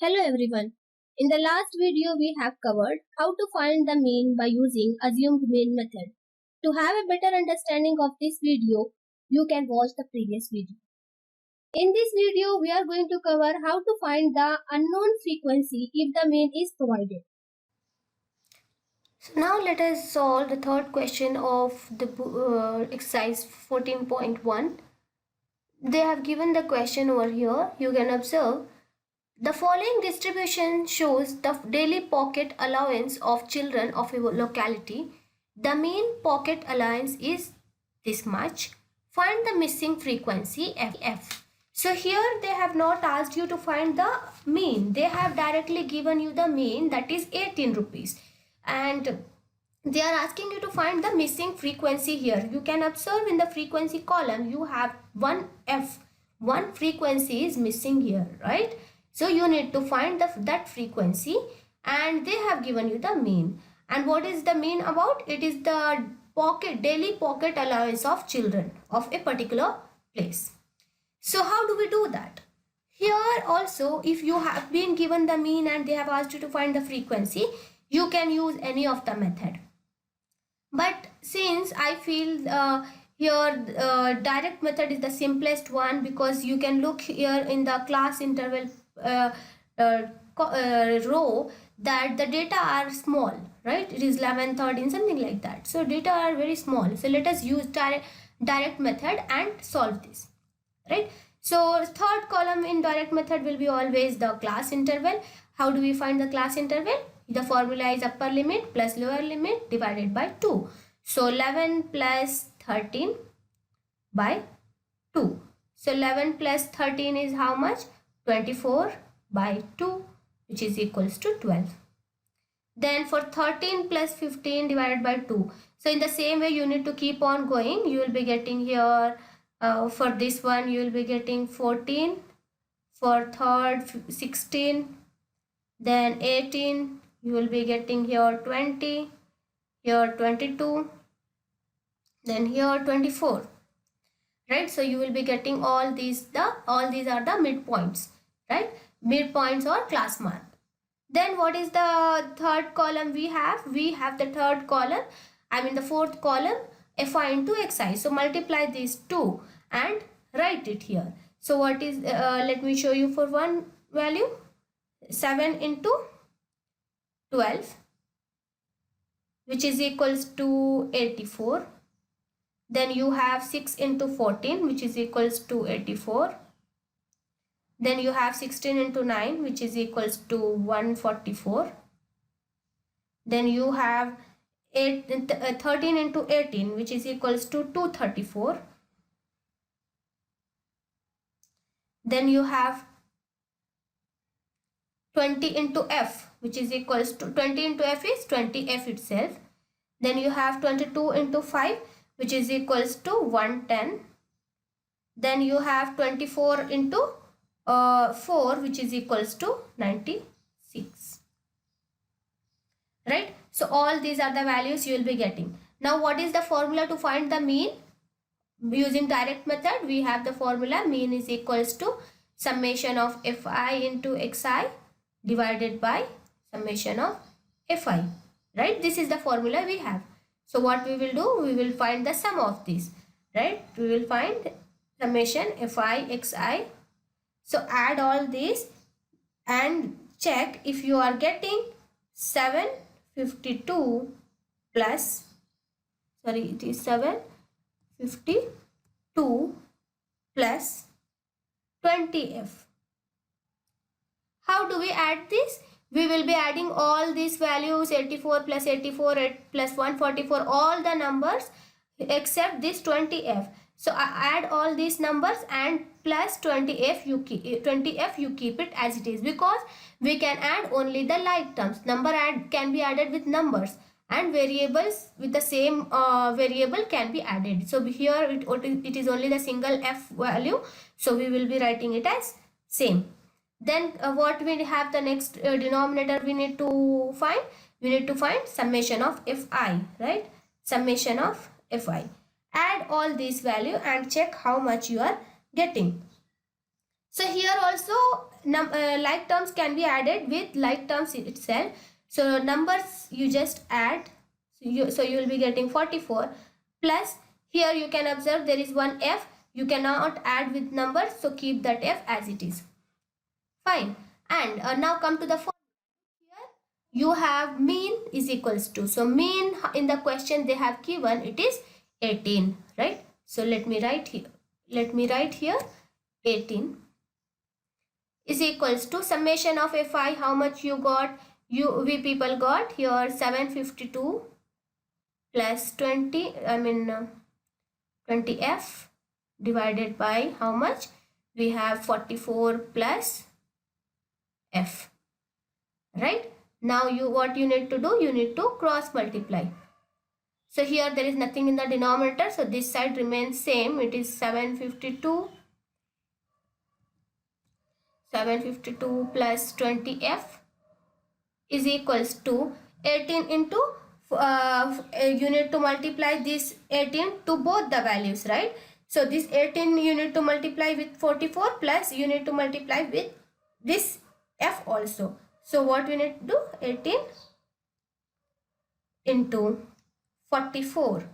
Hello everyone. In the last video we have covered how to find the mean by using assumed mean method. To have a better understanding of this video, you can watch the previous video. In this video we are going to cover how to find the unknown frequency if the mean is provided. So now let us solve the third question of the exercise 14.1. They have given the question over here. You can observe the following distribution shows the daily pocket allowance of children of a locality. The mean pocket allowance is this much. Find the missing frequency f. So here they have not asked you to find the mean. They have directly given you the mean, that is 18 rupees. And they are asking you to find the missing frequency here. You can observe in the frequency column you have one f. One frequency is missing here, right? So you need to find that frequency, and they have given you the mean. And what is the mean about? It is the daily pocket allowance of children of a particular place. So how do we do that? Here also, if you have been given the mean and they have asked you to find the frequency, you can use any of the method. But since I feel here direct method is the simplest one, because you can look here in the class interval row that the data are small, right? It is 11, 13, something like that. So data are very small. So let us use direct method and solve this, right? So third column in direct method will be always the class interval. How do we find the class interval? The formula is upper limit plus lower limit divided by 2. So 11 plus 13 by 2. So 11 plus 13 is how much? 24 by 2, which is equals to 12. Then for 13 plus 15 divided by 2. So in the same way you need to keep on going. You will be getting here for this one you will be getting 14, for third 16, then 18, you will be getting here 20, here 22, then here 24, right? So you will be getting all these are the midpoints, right? Midpoints or class mark. Then what is the third column we have? We have the third column, the fourth column, fi into xi. So multiply these two and write it here. So what is let me show you for one value. 7 into 12, which is equals to 84. Then you have 6 into 14, which is equals to 84. Then you have 16 into 9, which is equals to 144. Then you have 13 into 18, which is equals to 234. Then you have 20 into f, which is equals to 20 into f is 20f itself. Then you have 22 into 5, which is equals to 110. Then you have 24 into 4, which is equals to 96. Right? So all these are the values you will be getting. Now what is the formula to find the mean? Using direct method, we have the formula mean is equals to summation of fi into xi divided by summation of fi, right? This is the formula we have. So what we will do, we will find the sum of these, right? We will find summation fi xi. So add all these and check if you are getting 752 plus, sorry, it is 752 plus 20f. How do we add this? We will be adding all these values, 84 plus 84 plus 144, all the numbers except this 20f. So add all these numbers and plus 20f you keep it as it is, because we can add only the like terms. Number can be added with numbers, and variables with the same variable can be added. So here it is only the single f value, so we will be writing it as same. Then what we have, the next denominator we need to find? We need to find summation of fi, right? Summation of fi. Add all these value and check how much you are getting. So here also like terms can be added with like terms itself. So numbers you just add. So you will be getting 44 plus, here you can observe there is one f. You cannot add with numbers, so keep that f as it is. Fine. And now come to the formula. Here you have mean is equals to, so mean in the question they have given it is 18, right? So let me write here 18 is equals to summation of fi. How much you got? We people got here 752 plus 20, 20f divided by how much? We have 44 plus f, right? Now what you need to do? You need to cross multiply. So here there is nothing in the denominator, so this side remains same. It is 752 plus 20f is equals to 18 into you need to multiply this 18 to both the values, right? So this 18 you need to multiply with 44 plus you need to multiply with this f also. So what we need to do? 18 into 44,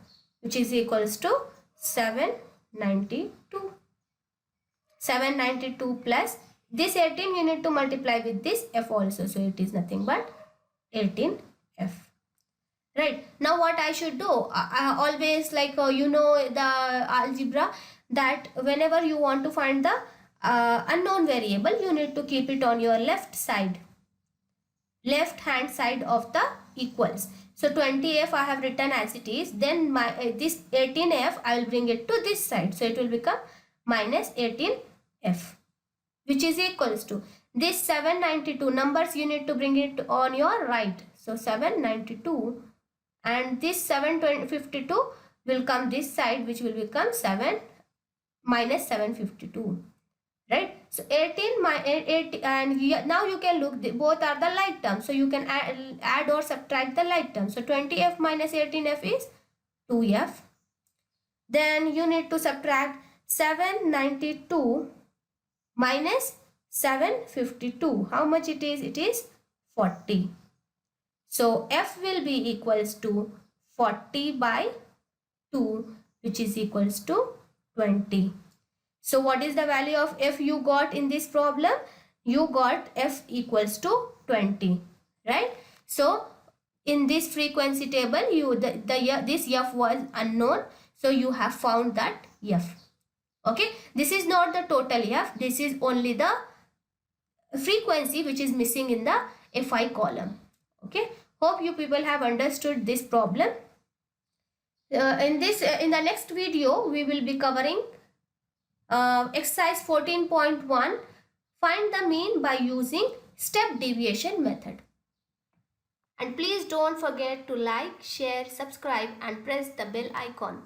which is equals to 792. 792 plus this 18 you need to multiply with this f also, so it is nothing but 18f. Right, now what I should do? I always, like you know the algebra, that whenever you want to find the unknown variable, you need to keep it on your left hand side of the equals. So 20f I have written as it is, then my this 18f I will bring it to this side, so it will become minus 18f, which is equals to this 792. Numbers you need to bring it on your right, so 792, and this 752 will come this side, which will become 7 minus 752, right? So 18 and now you can look, both are the like terms, so you can add or subtract the like terms. So 20f minus 18f is 2f. Then you need to subtract 792 minus 752. How much it is? It is 40. So f will be equals to 40 by 2, which is equals to 20. So what is the value of f you got in this problem? You got f equals to 20, right? So in this frequency table, this f was unknown, so you have found that f. Okay, this is not the total f, this is only the frequency which is missing in the fi column. Okay, hope you people have understood this problem. In the next video we will be covering exercise 14.1, find the mean by using step deviation method. And please don't forget to like, share, subscribe and press the bell icon.